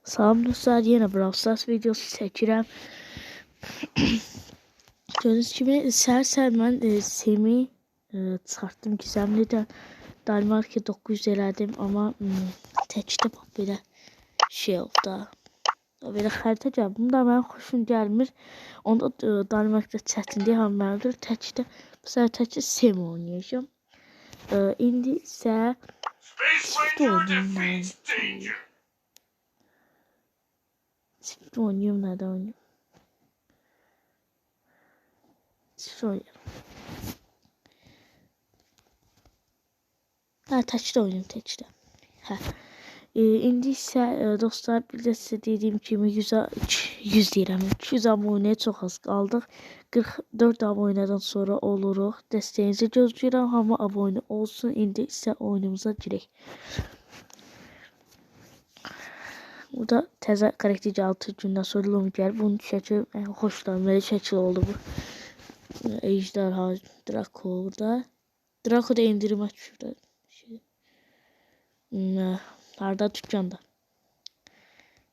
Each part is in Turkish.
Salam dostlar, yine Brawl Stars videosu çəkirəm. Gördüyünüz kimi səhər mən Semi çıxartdım gizemlidən. Danimarka 900 elədim, amma təkdə belə şey oldu da. Belə xəritə gəldi. Bunda mənim xoşum gəlmir. Onda Danimarkada çətinlik hamılardır. Təkdə bu səfər təkdə Semi oynayacağım. İndi isə Çift oynayayım, nerede oynayayım? Çift oynayayım. Ha, təkdə oynayayım, təkdə. Hə. İndi isə dostlar, bir də sizə dediyim kimi 100 deyirəm. 200 abunəyə çox az qaldıq. 44 abunədən sonra oluruq. Dəstəyinizi gözləyirəm. Hamı abunə olsun. İndi isə oyunumuza girək. Burada təzə karakter 6 gündən sonra Lumi gəlir. Bunun şəkli xoşlandım. Belə şəkil oldu bu. Ejderha, Draco burada. Draco da indirime şurada. Harda dükkanda.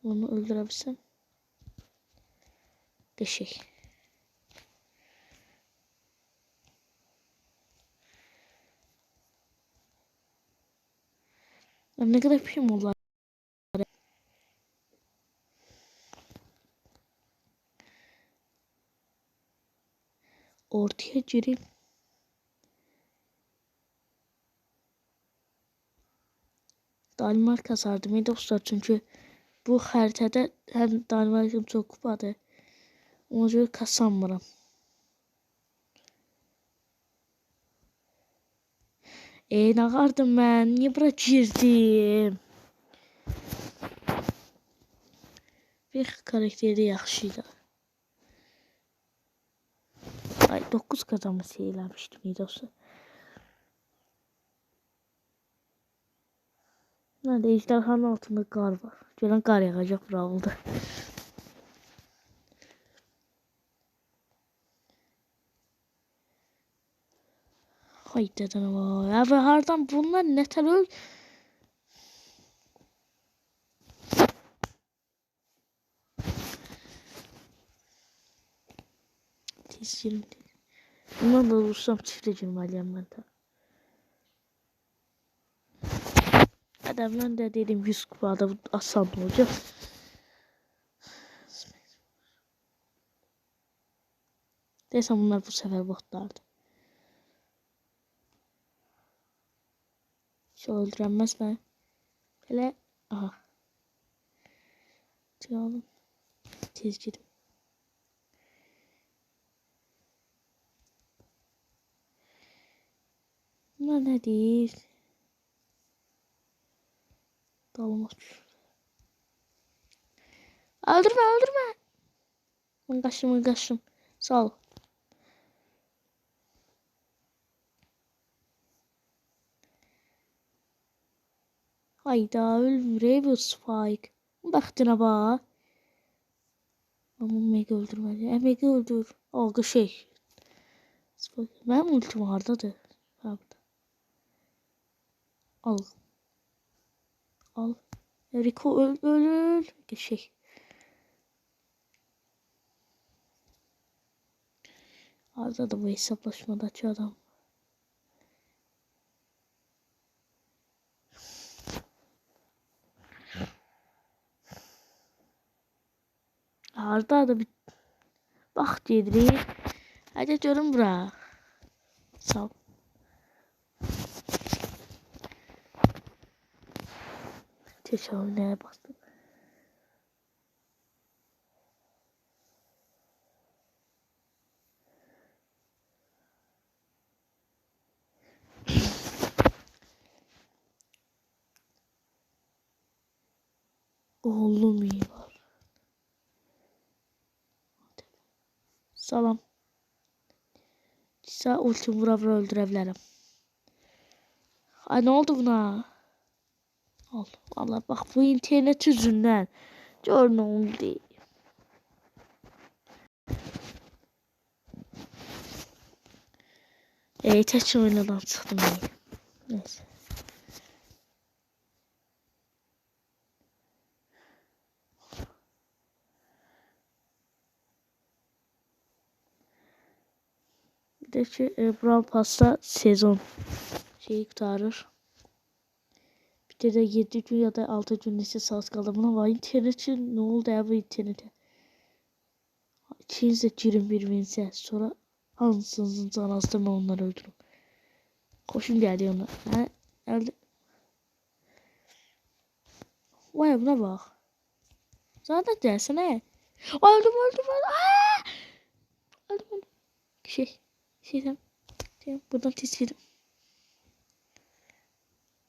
Onu öldürebilsem. Geçek. Ne kadar film oldu. Ortaya gireyim. Danimarka sardım dostlar, çünkü bu haritada hem Danimarka'm çok kupadır. Ona göre kazanmıram. Ne qardım mən? Niye bura girdim? Bir karakteri yaxşıydı. Ay 9 kazanması eləmişdim dostlar. Nerede ejderhanın altında kar var. Görən kar yağacaq buralarda. Haydi canım. Ya ve hardan bunlar ne tər Tez girmedi. Bundan da olursam çifte girmeliyim ben de. Adamlar da dedim 100 kupada asan olacak. Desem bunlar bu sefer botlardı. Hiç öldüremez ben. Hele aha. Çıkalım. Tez gidim. Bunlar ne değil. Dalmak. Öldürme. Ben kaçtım. Sağ ol. Hayda ölmür bu Spike. Baktına bak. Ama Mega öldürmedi. Mega öldür. O şey. Spike. Benim ultim hardadır. Al. Rico öl. Şey. Arda da bu hesaplaşmadaki adam. Arda da bir bak gedirik. Hadi görün bura. Sağ ol. Teşekkürler bastım. Oğlum iyi var. Salam. Kısa ultim vura öldürebilirim. Ay ne oldu buna? Allah bak bu internet yüzünden. Gör ne oldu. Tek oynadan çıktım ben. Neyse. Bir de ki Brawl Pass'ta sezon şeyi kurtarır. Bir de 7 gün ya da 6 gün neyse sağız kaldı. Buna var internetin ne oldu ya bu internete? İkiniz de girin birbirinize. Sonra ansızın canazda ben onları öldürürüm. Koşun geldi ona. Ha, geldi. Vay buna bak. Sana da dersene. Öldüm. Aa! Öldüm. Şeyden. Buradan tisledim.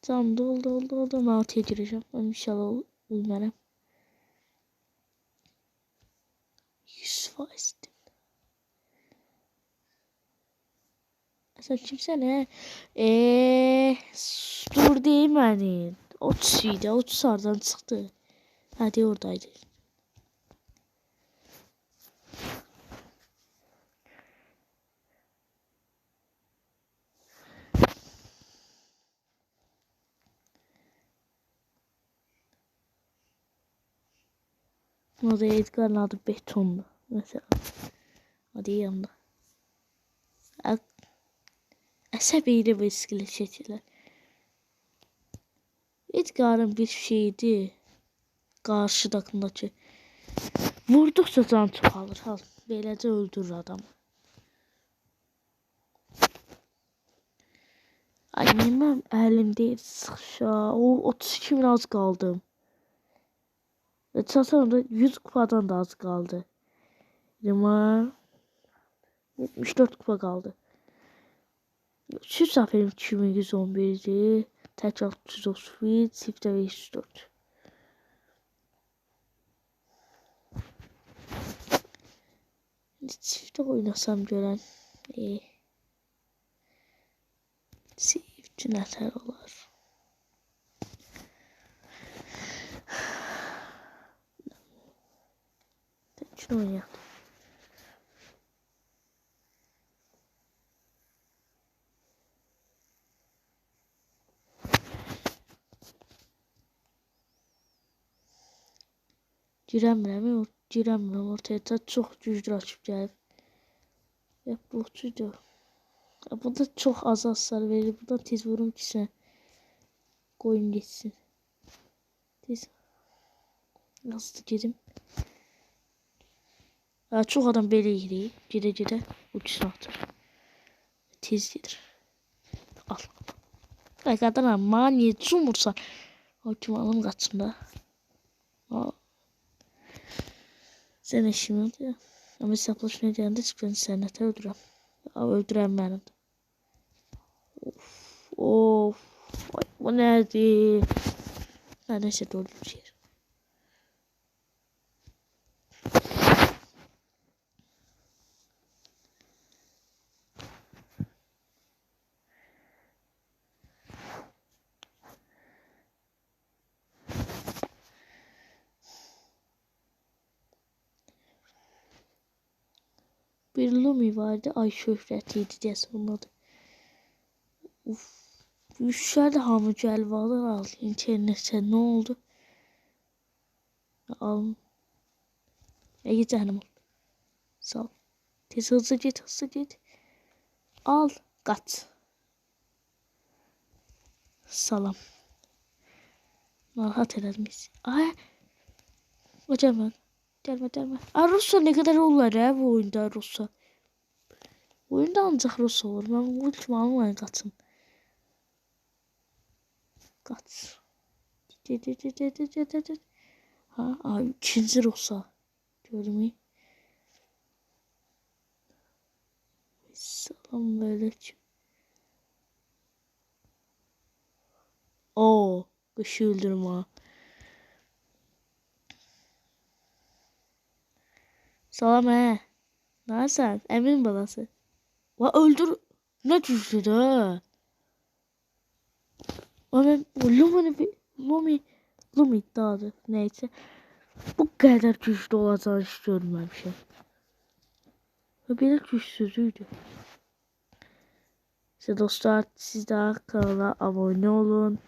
Tamam oldu. Ben 6'ya gireceğim. İnşallah ölmem. 100%. Sen kimsen he? Dur değil mi? 30'ydı. 30 aradan çıktı. Hadi oradaydı. Orada Edgar'ın adı Beton'du. Mesela. Hadi yanında. Əsəbiydi bu iskelet şəkillər. Edgar'ın bir şeydi. Qarşıdakındakı. Vurduqca can çoxalır. Al. Beləcə öldürür adamı. Ay bilmem elimde sıkışa. O 32 bin az kaldım. Çatsam da 100 kupadan da az kaldı. Ama 74 kupa kaldı. Şu zaferim 2111'di. Tekrar 331, çifte 504. Çifte oynasam gören. Çiftçi neler olar. Şunu oynayalım. Girəmirəm ortaya da çox güclü rakip gəlib. Bu otuydu. Bu da çox az hasar verir. Buradan tez vurum ki sən qoyun geçsin. Tez. Nasıl gedim? Çox adam belə girir. Gedə uçsun atır. Tez gedir. Al. Ay qadına maniye cumursan. O kim alım qaçın da. Sen eşim oldu ya. Ama hesaplaşmaya gelende çıkın sennete öldürəm. Öldürəm mənim. Of. Ay, bu nədir? Neyse doğru bir şey. Bir Lumi vardı. Ay şöhrətiydi diye sonladı. Uf. Üşerdi hamı gəlvalar al. İnternete ne oldu? Al. Git canım. Sağ ol. Tez hızlı git. Al. Kaç. Salam. Rahat ederiz. Ay. Hocam gelme. Russo ne kadar olur ya bu oyunda Russo. Oyunda ancak Russo olur. Ben bu ultimanı var kaçın. Kaç. Ha, ay, ikinci Russo. Görmeyi. Salam böyle. Oo, kışı öldürme. Salam he. Nasılsın? Emin balası. Va öldür. Ne düştü de? Ama Lumi dağıdı. Neyse. Bu kadar güçlü olacağını hiç görmemişim. Ve bir güçsüzüydü. İşte dostlar siz de kanala abone olun.